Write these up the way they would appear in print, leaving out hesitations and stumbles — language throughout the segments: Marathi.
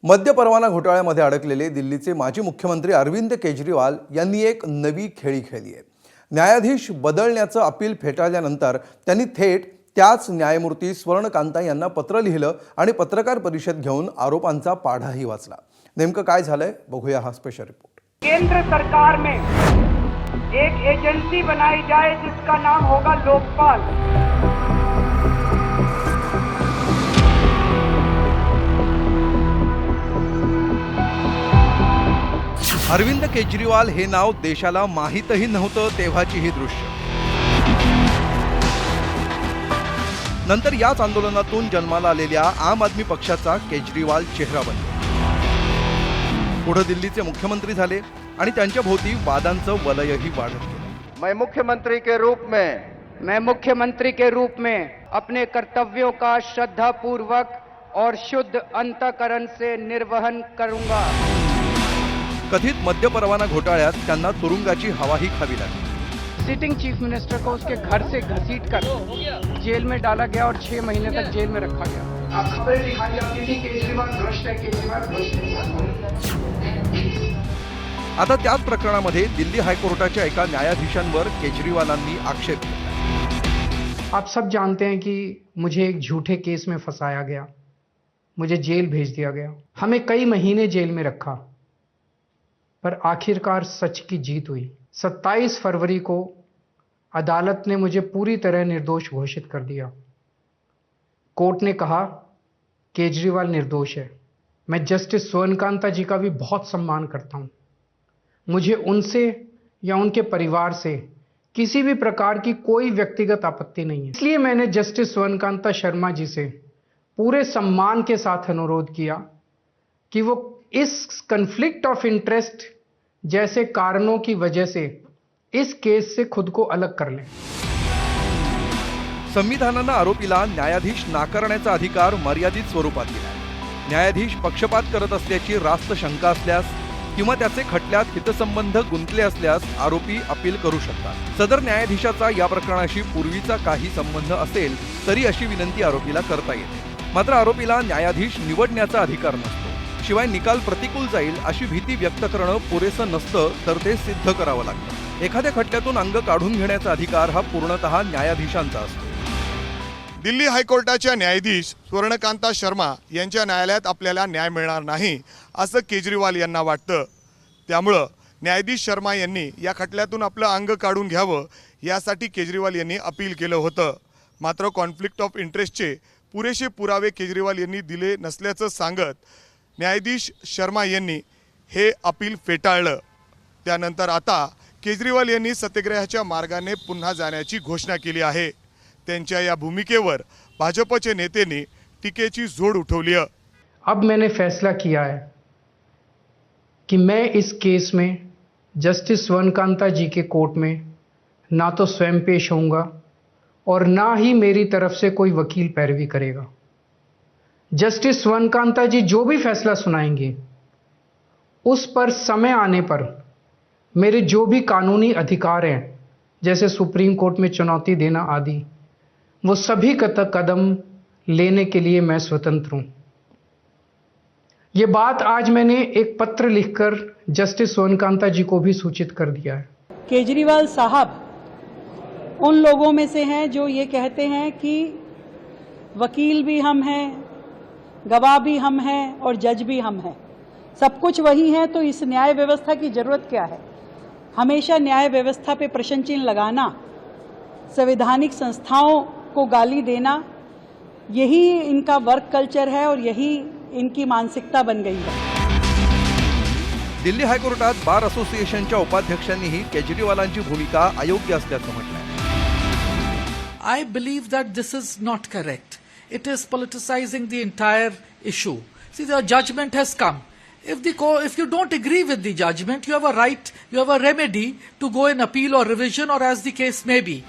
मद्य परवाना घोटाळ्यामध्ये अडकलेले दिल्लीचे माजी मुख्यमंत्री अरविंद केजरीवाल यांनी एक नवी खेळी खेळली आहे। न्यायाधीश बदलण्याचं अपील फेटाळल्यानंतर त्यांनी थेट त्याच न्यायमूर्ती स्वर्णकांता यांना पत्र लिहिलं आणि पत्रकार परिषद घेऊन आरोपांचा पाढाही वाचला। नेमकं काय झालंय बघूया हा स्पेशल रिपोर्ट। केंद्र सरकार में एक एजेंसी बनाई जाए जिसका नाम होगा लोकपाल। अरविंद केजरीवाल हे नाव देशाला माहीतही नव्हतं तेव्हाची ही दृश्य। नंतर याच आंदोलनातून जन्माला आलेल्या आम आदमी पक्षाचा केजरीवाल चेहरा बनला। पुढे दिल्लीचे मुख्यमंत्री झाले आणि त्यांच्या भोवती वादांचं वलयही वाढत गेलं। मैं मुख्यमंत्री के रूप में अपने कर्तव्यों का श्रद्धापूर्वक और शुद्ध अंतःकरण से निर्वहन करूंगा। कथित मद्य परवाना घोटाळ्यात त्यांना तुरुंगाची हवाही खावी लागली। सिटिंग चीफ मिनिस्टर को उसके घर से घसीटकर जेल में डाला गया और 6 महीने तक जेल में रखा गया। खबरें दिखाई जाती थी केजरीवाल भ्रष्ट है, केजरीवाल भ्रष्ट है। आता त्याच प्रकरणामध्ये दिल्ली हायकोर्टाच्या एका न्यायाधीशांवर केजरीवालांनी आक्षेप केला। आप सब जानते हैं कि मुझे एक झूठे केस में फंसाया गया, मुझे जेल भेज दिया गया, हमें कई महीने जेल में रखा, पर आखिरकार सच की जीत हुई। 27 फरवरी को अदालत ने मुझे पूरी तरह निर्दोष घोषित कर दिया। कोर्ट ने कहा केजरीवाल निर्दोष है। मैं जस्टिस स्वर्णकांता जी का भी बहुत सम्मान करता हूं। मुझे उनसे या उनके परिवार से किसी भी प्रकार की कोई व्यक्तिगत आपत्ति नहीं है। इसलिए मैंने जस्टिस स्वर्णकांता शर्मा जी से पूरे सम्मान के साथ अनुरोध किया कि वो इस कन्फ्लिक्ट ऑफ इंटरेस्ट जैसे कारणों की वजह से इस केस से खुद को अलग कर लें। संविधानानं आरोपीला न्यायाधीश नाकारण्याचा अधिकार मर्यादित स्वरूपात दिला आहे। न्यायाधीश पक्षपात करत असल्याची रास्त शंका असल्यास किंवा त्याचे खटल्यात हितसंबंध गुंतले असल्यास आरोपी अपील करू शकतात। सदर न्यायाधीशाचा या प्रकरणाशी पूर्वीचा काही संबंध असेल तरी अशी विनंती आरोपीला करता येते। मात्र आरोपीला न्यायाधीश निवडण्याचा अधिकार नसतो। शिवाय निकाल प्रतिकूल जाईल अशी भीती व्यक्त करणं पुरेसं नसतं तर ते सिद्ध करावं लागतं। एखाद्या खटल्यातून अंग काढून घेण्याचा अधिकार हा पूर्णतः न्यायाधीशांचा असतो। दिल्ली हायकोर्टाच्या न्यायाधीश स्वर्णकांता शर्मा यांच्या न्यायालयात आपल्याला न्याय मिळणार नाही असं केजरीवाल यांना वाटतं। त्यामुळं न्यायाधीश शर्मा यांनी या खटल्यातून आपलं अंग काढून घ्यावं यासाठी केजरीवाल यांनी अपील केलं होतं। मात्र कॉन्फ्लिक्ट ऑफ इंटरेस्टचे पुरेसे पुरावे केजरीवाल यांनी दिले नसल्याचं सांगत न्यायाधीश शर्मा यांनी हे अपील फेटाळलं। त्यानंतर आता केजरीवाल यांनी सत्याग्रहाच्या मार्गाने पुन्हा जाण्याची घोषणा केली आहे। त्यांच्या या भूमिकेवर भाजपचे नेत्यांनी टीकेची झोड उठवली आहे। अब मैंने फैसला किया है कि मैं इस केस में जस्टिस स्वर्णकांता जी के कोर्ट में ना तो स्वयं पेश होऊंगा और ना ही मेरी तरफ से कोई वकील पैरवी करेगा। जस्टिस स्वर्णकांता जी जो भी फैसला सुनाएंगे उस पर समय आने पर मेरे जो भी कानूनी अधिकार हैं जैसे सुप्रीम कोर्ट में चुनौती देना आदि वो सभी कदम लेने के लिए मैं स्वतंत्र हूं। ये बात आज मैंने एक पत्र लिखकर जस्टिस स्वर्णकांता जी को भी सूचित कर दिया है। केजरीवाल साहब उन लोगों में से हैं जो ये कहते हैं कि वकील भी हम हैं, गवाह भी हम हैं और जज भी हम हैं, सब कुछ वही है, तो इस न्याय व्यवस्था की जरूरत क्या है। हमेशा न्याय व्यवस्था पे प्रश्न चिन्ह लगाना, संवैधानिक संस्थाओं को गाली देना, यही इनका वर्क कल्चर है और यही इनकी मानसिकता बन गई है। दिल्ली हायकोर्टात बार असोसिएशनच्या उपाध्यक्षांनीही केजरीवालांची भूमिका अयोग्य असल्याचं म्हटलंय। I believe that this is not correct. It is politicizing the entire issue. See, the judgment has come. If you don't agree with the judgment, you have a right, you have a remedy to go and appeal or revision or as the case may be.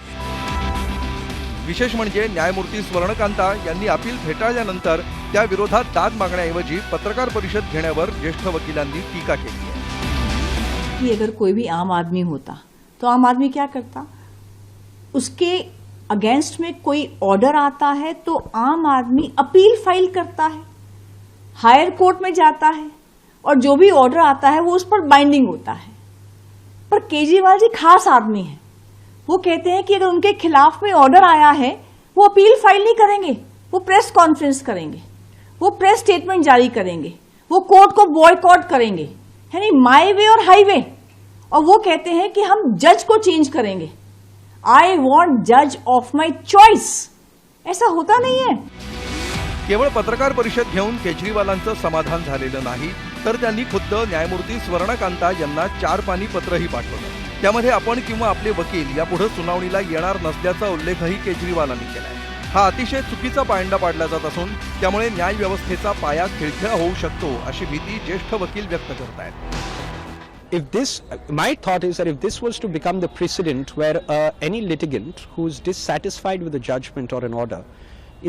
विशेष म्हणजे न्यायमूर्ती स्वर्णकांता यांनी अपील फेटाळल्यानंतर त्या विरोधात दाद मागण्याऐवजी पत्रकार परिषद घेण्यावर ज्येष्ठ वकिलांनी टीका केली आहे। कि अगर कोई भी आम आदमी होता तो आम आदमी क्या करता, उसके अगेंस्ट में कोई ऑर्डर आता है तो आम आदमी अपील फाइल करता है। हायर कोर्ट में जाता है और जो भी ऑर्डर आता है वो उस पर बाइंडिंग होता है। पर केजरीवाल जी खास आदमी है। वो कहते हैं कि अगर उनके खिलाफ में ऑर्डर आया है वो अपील फाइल नहीं करेंगे, वो प्रेस कॉन्फ्रेंस करेंगे, वो प्रेस स्टेटमेंट जारी करेंगे, वो कोर्ट को बॉयकॉट करेंगे, यानी माई वे और हाईवे। और वो कहते हैं कि हम जज को चेंज करेंगे। आई वॉन्ट जज ऑफ माई चॉइस। ऐसा होता नहीं है। केवळ पत्रकार परिषद घेऊन केजरीवालांचं समाधान झालेलं नाही, तर त्यांनी खुद्द न्यायमूर्ती स्वर्णकांता यांना 4 पानी पत्रही पाठवलं। त्यामध्ये आपण किंवा आपले वकील यापुढे सुनावणीला येणार नसल्याचा उल्लेखही केजरीवालांनी केलाय। हा अतिशय चुकीचा पायंडा पाडला जात असून त्यामुळे न्याय व्यवस्थेचा पाया खिळखिळा होऊ शकतो अशी भीती ज्येष्ठ वकील व्यक्त करतायत। If this, my thought is that if this was to become the precedent where any litigant who is dissatisfied with a judgment or an order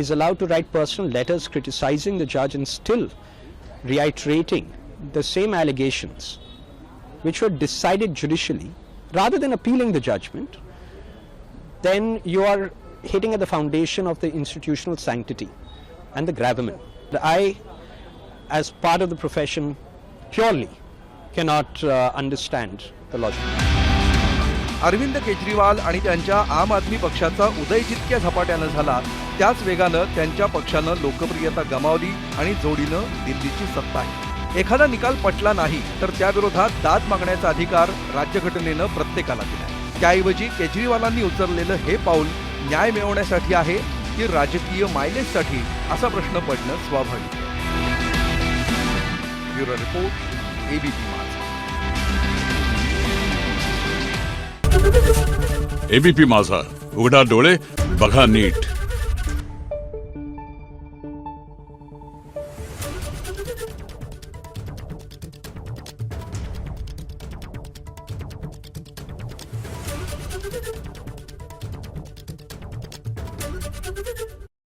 is allowed to write personal letters criticizing the judge and still reiterating the same allegations which were decided judicially rather than appealing the judgment, then you are hitting at the foundation of the institutional sanctity and the gravamen. I, as part of the profession, purely cannot understand the logic. Arvind Kejriwal आणि त्यांच्या आम आदमी पक्षाचा उदय जितक्या झपाट्यानं झाला त्याच वेगानं त्यांच्या पक्षानं लोकप्रियता गमावली आणि जोडीनं दिल्लीची सत्ता आहे। एखादा निकाल पटला नाही तर त्याविरोधात दाद मागण्याचा अधिकार राज्यघटनेनं प्रत्येकाला दिलाय। त्याऐवजी केजरीवालांनी उचललेलं हे पाऊल न्याय मिळवण्यासाठी आहे की राजकीय मायलेजसाठी असा प्रश्न पडणं स्वाभाविक आहे। ब्युरो रिपोर्ट, एबीपी माझा। एबीपी माझा, उघडा डोळे बघा नीट। Thank you.